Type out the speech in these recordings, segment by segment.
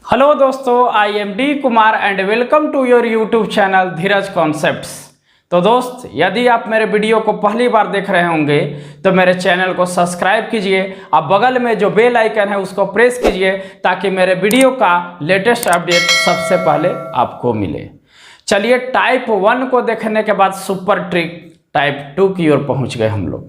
Hello दोस्तों, I am D Kumar and welcome to your YouTube channel Dheeraj concepts. तो दोस्त, यदि आप मेरे वीडियो को पहली बार देख रहे होंगे तो मेरे चैनल को सब्सक्राइब कीजिए। अब बगल में जो बेल आइकन है उसको प्रेस कीजिए ताकि मेरे वीडियो का लेटेस्ट अपडेट सबसे पहले आपको मिले। चलिए, टाइप 1 को देखने के बाद सुपर ट्रिक टाइप 2 की ओर पहुँच गए हम लोग।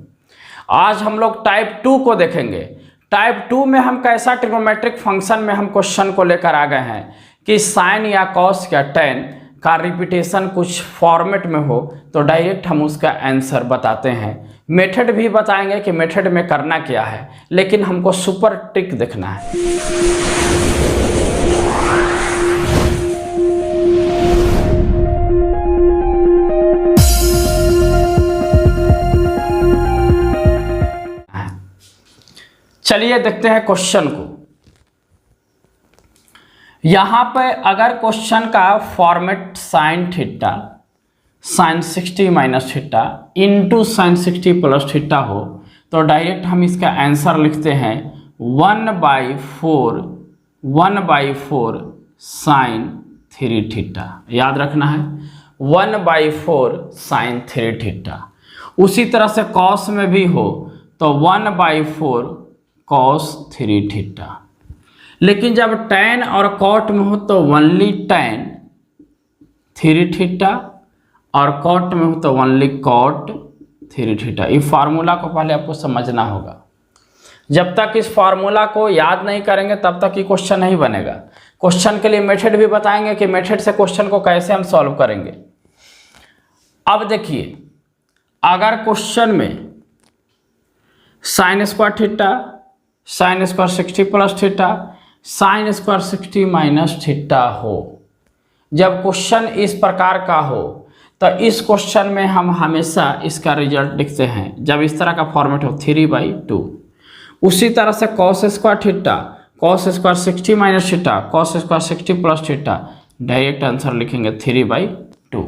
आज हम लोग टाइप 2 को देखेंगे। टाइप 2 में हम कैसा ट्रिग्नोमेट्रिक फंक्शन में हम क्वेश्चन को लेकर आ गए हैं कि साइन या कॉस या टेन का रिपीटेशन कुछ फॉर्मेट में हो तो डायरेक्ट हम उसका आंसर बताते हैं। मेथड भी बताएंगे कि मेथड में करना क्या है, लेकिन हमको सुपर ट्रिक देखना है। चलिए देखते हैं क्वेश्चन को। यहां पे अगर क्वेश्चन का format sine theta sine 60 minus theta into sine 60 plus theta हो तो डायरेक्ट हम इसका आंसर लिखते हैं 1/4 साइन 3 थीटा। याद रखना है 1/4 साइन 3 थीटा। उसी तरह से कॉस में भी हो तो 1/4 कॉस 3 थीटा। लेकिन जब tan और कॉट में हो तो ओनली tan 3 थीटा और कॉट में हो तो ओनली कॉट 3 थीटा। इस फार्मूला को पहले आपको समझना होगा। जब तक इस फार्मूला को याद नहीं करेंगे तब तक ये क्वेश्चन नहीं बनेगा। क्वेश्चन के लिए मेथड भी बताएंगे कि मेथड से क्वेश्चन को कैसे हम सॉल्व करेंगे। अब देखिए, अगर क्वेश्चन में sine square theta sine square 60 plus theta sine square 60 minus theta हो, जब क्वेश्चन इस प्रकार का हो तो इस क्वेश्चन में हम हमेशा इसका रिजल्ट लिखते हैं जब इस तरह का फॉर्मेट हो 3/2। उसी तरह से cos square theta cos square 60 minus theta cos square 60 plus theta, direct answer लिखेंगे 3/2।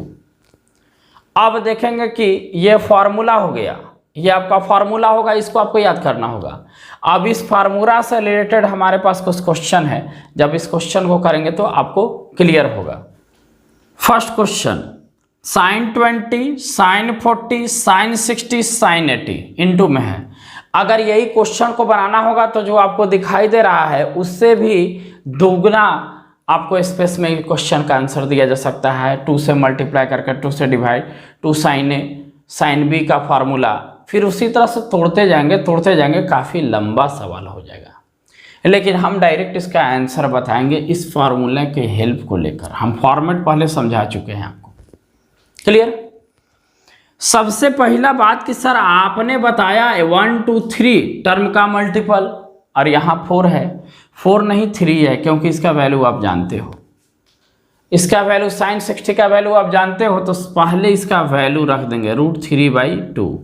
अब देखेंगे कि ये फॉर्मूला हो गया, ये आपका फार्मूला होगा, इसको आपको याद करना होगा। अब इस फार्मूला से रिलेटेड हमारे पास कुछ क्वेश्चन है, जब इस क्वेश्चन को करेंगे तो आपको क्लियर होगा। First question, sine 20 sine 40 sine 60 sine 80 into में है। अगर यही क्वेश्चन को बनाना होगा तो जो आपको दिखाई दे रहा है उससे भी दोगुना आपको स्पेस में क्वेश्चन का आंसर दिया जा सकता है। 2 से मल्टीप्लाई करके 2 से डिवाइड 2 साइन ए साइन बी का फार्मूला, फिर उसी तरह से तोड़ते जाएंगे, काफ़ी लंबा सवाल हो जाएगा। लेकिन हम डायरेक्ट इसका आंसर बताएंगे इस फार्मूले के हेल्प को लेकर। हम फॉर्मेट पहले समझा चुके हैं आपको। क्लियर? सबसे पहला बात कि सर आपने बताया 1 2 3 टर्म का मल्टीपल और यहाँ 4 है, 4 नहीं 3 है, क्योंकि इसका वैल्यू आप जानते हो। इसका वैल्यू साइन 60 का वैल्यू आप जानते हो, तो पहले इसका वैल्यू रख देंगे √3/2।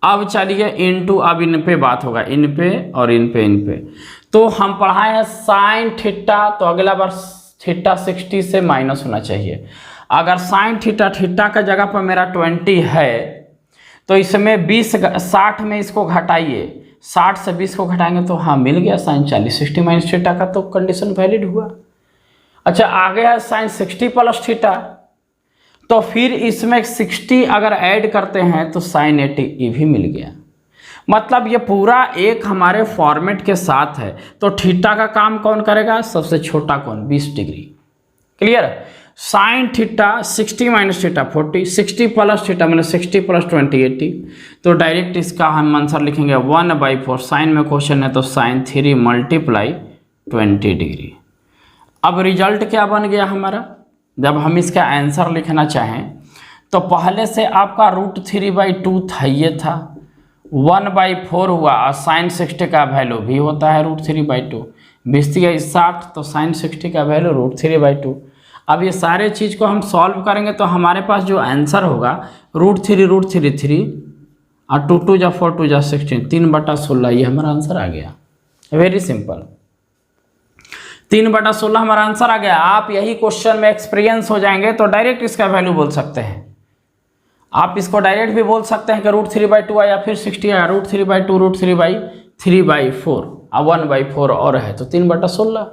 अब चलिए इनटू, अब इन पे बात होगा, इन पे और इन पे। तो हम पढ़ाए हैं साइन थीटा, तो अगला बार थीटा 60 से माइनस होना चाहिए। अगर साइन थीटा का जगह पर मेरा 20 है तो इसमें 60 में इसको घटाइए, 60 से 20 को घटाएंगे तो हाँ मिल गया साइन 40। 60 माइनस थीटा का तो कंडीशन वैलिड हुआ। अच्छा, आगे है साइन 60 प्लस थीटा, तो फिर इसमें 60 अगर ऐड करते हैं तो साइन 80 ये भी मिल गया। मतलब ये पूरा एक हमारे फॉर्मेट के साथ है। तो थीटा का काम कौन करेगा? सबसे छोटा कौन? 20 degree. Clear? Sine theta 60 minus theta 40, 60 plus theta मतलब 60 प्लस 20 80। तो डायरेक्ट इसका हम आंसर लिखेंगे 1/4। साइन में क्वेश्चन है तो साइन 3 मल्टीप्लाई 20 डिग्री। अब रिजल्ट क्या बन गया हमारा? जब हम इसका आंसर लिखना चाहें तो पहले से आपका √3/2 था, ये था 1/4 हुआ और साइन 60 का वैल्यू भी होता है √3/2। 20×60 तो साइन 60 का वैल्यू √3/2। अब ये सारे चीज़ को हम सॉल्व करेंगे तो हमारे पास जो आंसर होगा √3 और 2 2 जा 4 2 जा 16 3/16, ये हमारा आंसर आ गया। वेरी सिंपल, 3/16 हमारा आंसर आ गया। आप यही क्वेश्चन में एक्सपीरियंस हो जाएंगे तो डायरेक्ट इसका वैल्यू बोल सकते हैं। आप इसको डायरेक्ट भी बोल सकते हैं कि √3/2 आया, फिर 60 आया, √3/2 √3/3/4 और 1/4 और है तो 3/16।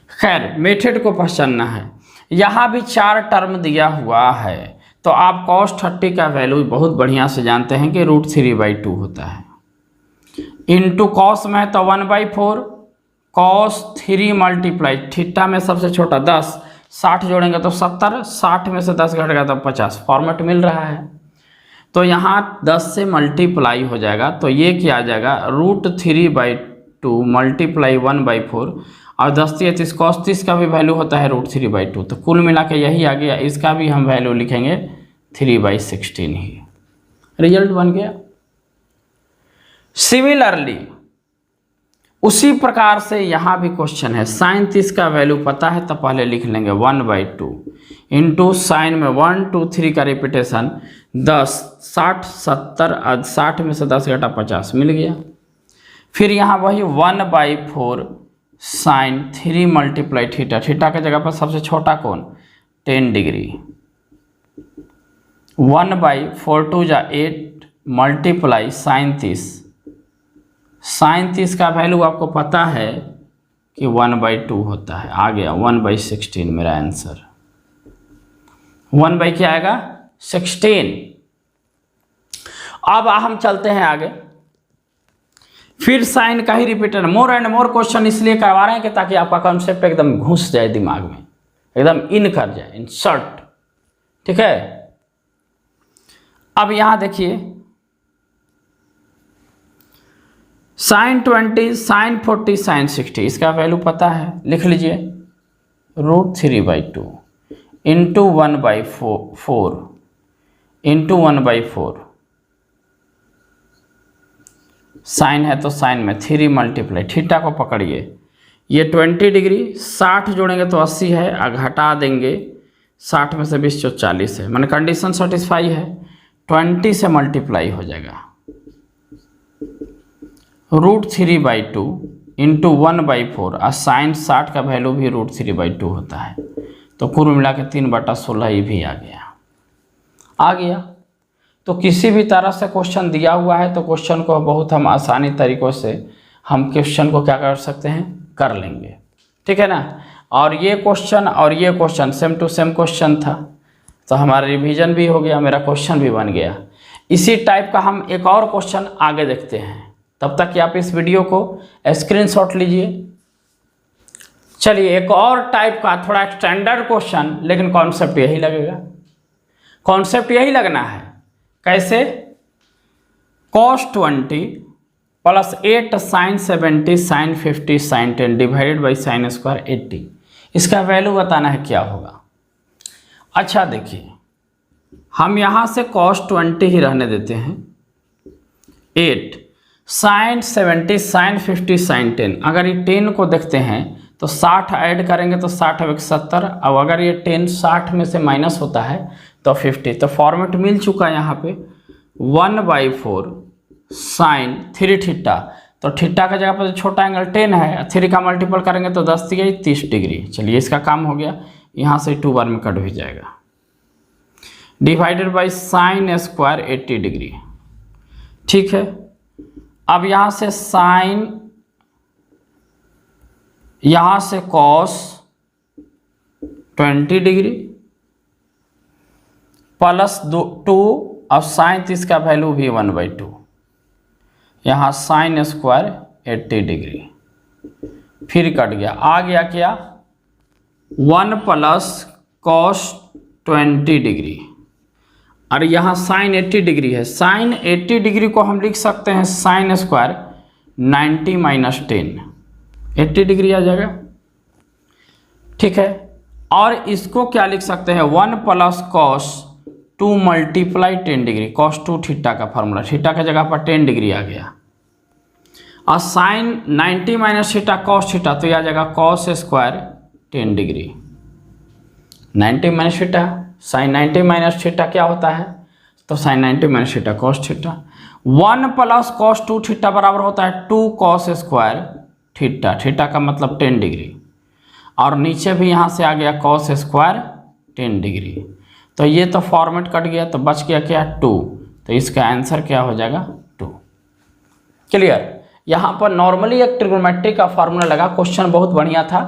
खैर मेथड को पहचानना है। यहाँ भी 4 टर्म दिया हुआ है, तो आप cos 30 का वैल्यू बहुत बढ़िया से जानते हैं कि √3/2 होता है। इंटू कॉस में है तो 1/4, cos 3 मल्टीप्लाई थीटा में सबसे छोटा 10, 60 जोड़ेंगे तो 70, 60 में से 10 घट गया तो 50, फॉर्मेट मिल रहा है। तो यहाँ 10 से मल्टीप्लाई हो जाएगा, तो ये क्या आ जाएगा √3/2 मल्टीप्लाई 1/4, और 10×30 cos 30 का भी वैल्यू होता है √3/2, तो कुल मिला के यही आ गया। इसका भी हम वैल्यू लिखेंगे 3/16 ही, रिजल्ट बन गया। सिमिलरली उसी प्रकार से यहाँ भी क्वेश्चन है, sin 30 का वैल्यू पता है तो पहले लिख लेंगे 1/2 इंटू साइन में 1 2 3 का रिपीटेशन 10 60 70, 60 में से 10 घटा 50 मिल गया। फिर यहाँ वही 1/4 sin 3 मल्टीप्लाई थीटा, थीटा के जगह पर सबसे छोटा कौन 10 डिग्री, 1/4 2 जा 8 मल्टीप्लाई sin 30, sin 30 का वैल्यू आपको पता है कि 1/2 होता है, आ गया 1/16 मेरा आंसर। 1 बाई क्या आएगा 16। अब हम चलते हैं आगे, फिर साइन का ही repeater, more and more question इसलिए करवा रहे हैं कि ताकि आपका कॉन्सेप्ट एकदम घुस जाए दिमाग में, एकदम इन कर जाए, इंसर्ट, ठीक है। अब यहां देखिए sin 20 sin 40 sin 60, इसका वैल्यू पता है, लिख लीजिए √3/2 इंटू 1/4 इंटू 1/4, साइन है तो साइन में 3 मल्टीप्लाई थीटा को पकड़िए, ये 20 डिग्री 60 जोड़ेंगे तो 80 है, घटा देंगे 60 में से 20 तो 40 है, मैंने कंडीशन सेटिस्फाई है, 20 से मल्टीप्लाई हो जाएगा √3/2 इंटू 1/4, और साइन 60 का वैल्यू भी √3/2 होता है, तो कुल मिला के 3/16 ये भी आ गया। तो किसी भी तरह से क्वेश्चन दिया हुआ है तो क्वेश्चन को बहुत हम आसानी तरीक़ों से हम क्वेश्चन को क्या कर सकते हैं, कर लेंगे, ठीक है ना। और ये question same to same question था, तो हमारा रिवीजन भी हो गया, मेरा क्वेश्चन भी बन गया। इसी टाइप का हम एक और क्वेश्चन आगे देखते हैं, तब तक कि आप इस वीडियो को स्क्रीनशॉट लीजिए। चलिए एक और टाइप का थोड़ा स्टैंडर्ड क्वेश्चन, लेकिन कॉन्सेप्ट यही लगेगा, कॉन्सेप्ट यही लगना है। कैसे, cos 20 plus 8 sin 70 sin 50 sin 10 divided by sin square 80, इसका वैल्यू बताना है क्या होगा। अच्छा देखिए, हम यहाँ से cos 20 ही रहने देते हैं, 8 sin 70 sin 50 sin 10, अगर ये 10 को देखते हैं तो 60 ऐड करेंगे तो 60 और 70, अब अगर ये 10 60 में से माइनस होता है तो 50, तो फॉर्मेट मिल चुका है यहाँ पे 1/4 sin 3 थीटा, तो थीटा का जगह पर छोटा एंगल 10 है, 3 का मल्टीपल करेंगे तो 10 × 30 डिग्री। चलिए इसका काम हो गया, यहाँ से 2 बार में कट भी जाएगा, divided by sin square 80 degree, ठीक है। अब यहाँ से साइन, यहाँ से cos 20 डिग्री प्लस 2, और साइन 30 का वैल्यू भी 1/2, यहाँ साइन स्क्वायर 80 डिग्री, फिर कट गया, आ गया क्या 1 प्लस cos 20 डिग्री, और यहाँ साइन 80 डिग्री है, साइन 80 डिग्री को हम लिख सकते हैं साइन स्क्वायर 90 माइनस 10, 80 डिग्री आ जाएगा, ठीक है। और इसको क्या लिख सकते हैं 1 plus cos 2 multiply 10 degree, cos 2 theta का फॉर्मूला, थीटा का जगह पर 10 डिग्री आ गया, और sine 90 minus theta cos theta, तो यह आ जाएगा cos square 10 degree, 90 minus theta, sine 90 minus theta क्या होता है, तो sine 90 minus theta cos theta, 1 plus cos 2 theta बराबर होता है 2 cos स्क्वायर थीटा, थीटा का मतलब 10 डिग्री, और नीचे भी यहाँ से आ गया cos स्क्वायर 10 डिग्री, तो ये तो फॉर्मेट कट गया, तो बच गया क्या 2, तो इसका आंसर क्या हो जाएगा 2। क्लियर, यहाँ पर नॉर्मली एक ट्रिग्नोमेट्री का फार्मूला लगा, क्वेश्चन बहुत बढ़िया था,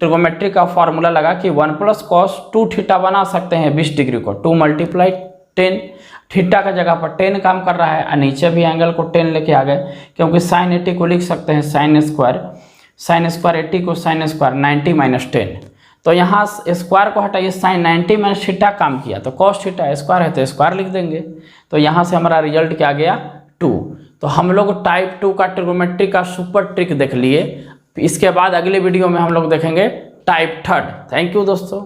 ट्रिगोमेट्री का फॉर्मूला लगा कि 1 प्लस कॉस 2 थीटा बना सकते हैं 20 डिग्री को, 2 मल्टीप्लाई 10, थीटा का जगह पर 10 काम कर रहा है और नीचे भी एंगल को 10 लेके आ गए, क्योंकि साइन 80 को लिख सकते हैं साइन स्क्वायर 80 को साइन स्क्वायर 90 माइनस 10। तो यहाँ स्क्वायर को हटाइए, साइन 90 माइनस थीटा काम किया तो कॉस थीटा स्क्वायर है तो स्क्वायर लिख देंगे। तो यहाँ से हमारा रिजल्ट क्या गया 2। तो हम लोग टाइप 2 का ट्रिगोमेट्री का सुपर ट्रिक देख लिए। इसके बाद अगले वीडियो में हम लोग देखेंगे टाइप 3। थैंक यू दोस्तों।